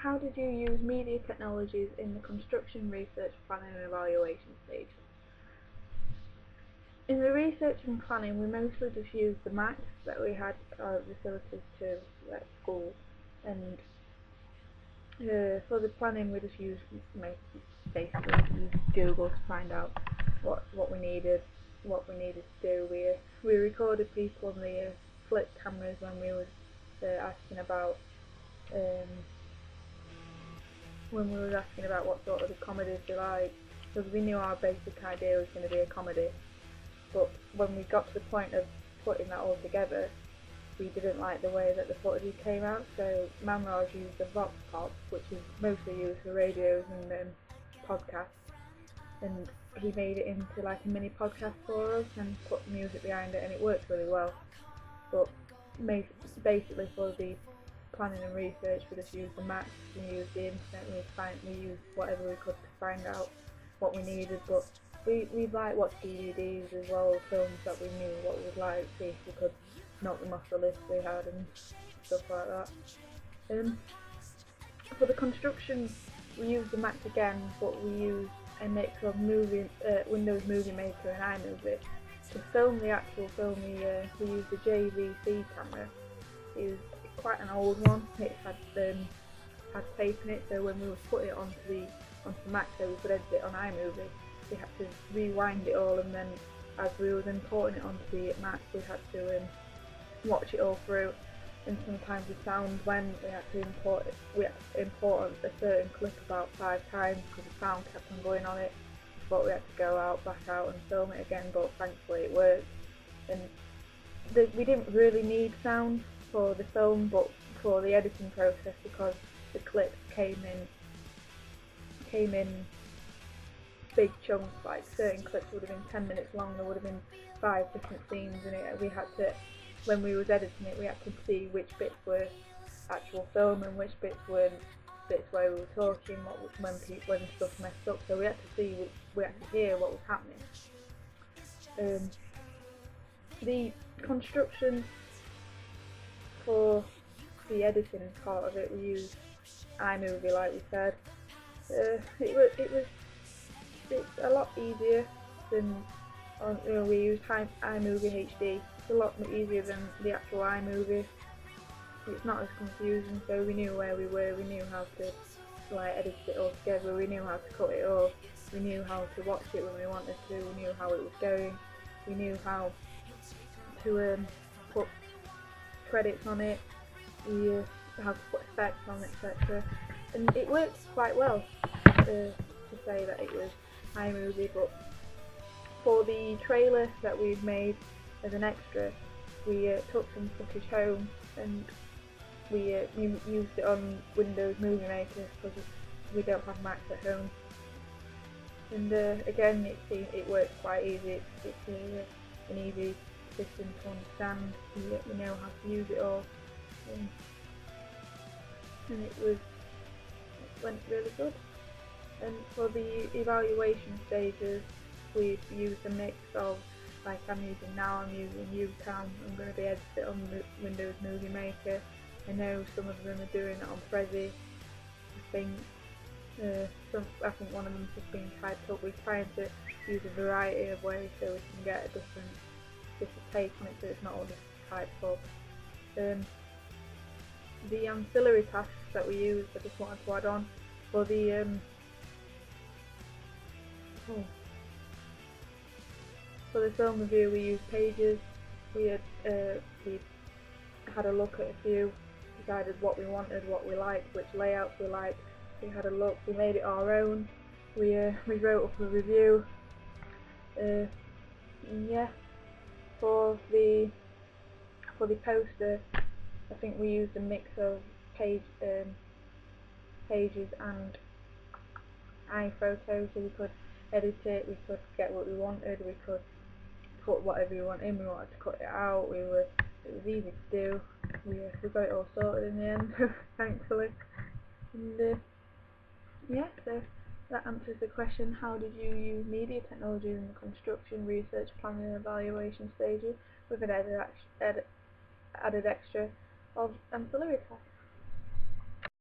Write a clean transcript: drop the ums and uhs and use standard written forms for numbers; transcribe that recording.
how did you use media technologies in the construction, research, planning and evaluation stage? In the research and planning, we mostly just used the maps that we had our facilities to at school, and for the planning we just used basically used Google to find out what we needed to do. We recorded people on the flip cameras when we were asking about what sort of comedies we like, because we knew our basic idea was going to be a comedy. But when we got to the point of putting that all together, we didn't like the way that the footage came out, so Manraj used a Vox Pop, which is mostly used for radios and podcasts, and he made it into like a mini podcast for us and put music behind it, and it worked really well. But basically for the planning and research, we just used the maps, we used the internet, we used whatever we could to find out what we needed. But we'd like watch DVDs as well, films that we knew what we would like, see if we could knock them off the list we had and stuff like that. For the construction, we used the Mac again, but we used a mix of Windows Movie Maker and iMovie. To film the actual film, we used the JVC camera. It was quite an old one. It had tape in it, so when we were putting it onto the Mac so we could edit it on iMovie, we had to rewind it all, and then as we were then porting it onto the Mac, we had to watch it all through. And sometimes the sound when we had to import a certain clip about 5 times because the sound kept on going on it. But we had to go back out and film it again, but thankfully it worked. And we didn't really need sound for the film, but for the editing process, because the clips came in big chunks. Like certain clips would have been 10 minutes long, there would have been 5 different scenes in it. We had to, when we was editing it, we had to see which bits were actual film and which bits weren't bits where we were talking, when stuff messed up. So we had to hear what was happening. The construction, for the editing part of it, we used iMovie, like we said. It's a lot easier than we used iMovie HD. It's a lot easier than the actual iMovie. It's not as confusing, so we knew where we were, we knew how to edit it all together, we knew how to cut it off, we knew how to watch it when we wanted to, we knew how it was going, we knew how to put credits on it, how to put effects on, etc. And it worked quite well, to say that it was iMovie. But for the trailer that we've made as an extra, we took some footage home and we used it on Windows Movie Maker because we don't have Macs at home. And again, it works quite easy. It's an easy system to understand. We know how to use it all, and it went really good. And for the evaluation stages, we've used a mix of, like I'm using UCam. I'm going to be editing it on Windows Movie Maker. I know some of them are doing it on Prezi. I think one of them's just being typed up. We're trying to use a variety of ways so we can get a different take on it, so it's not all just typed up. The ancillary tasks that we use, I just wanted to add on for the for the film review. We used Pages. We had a look at a few, decided what we wanted, what we liked, which layouts we liked. We had a look, we made it our own. We wrote up a review. Yeah. For the poster, I think we used a mix of Pages and iPhoto, so we could edit it, we could get what we wanted, we could put whatever we want in, we wanted to cut it out, it was easy to do. We got it all sorted in the end, thankfully. And yeah, so that answers the question, how did you use media technologies in the construction, research, planning and evaluation stages, with an added extra of ancillary tasks.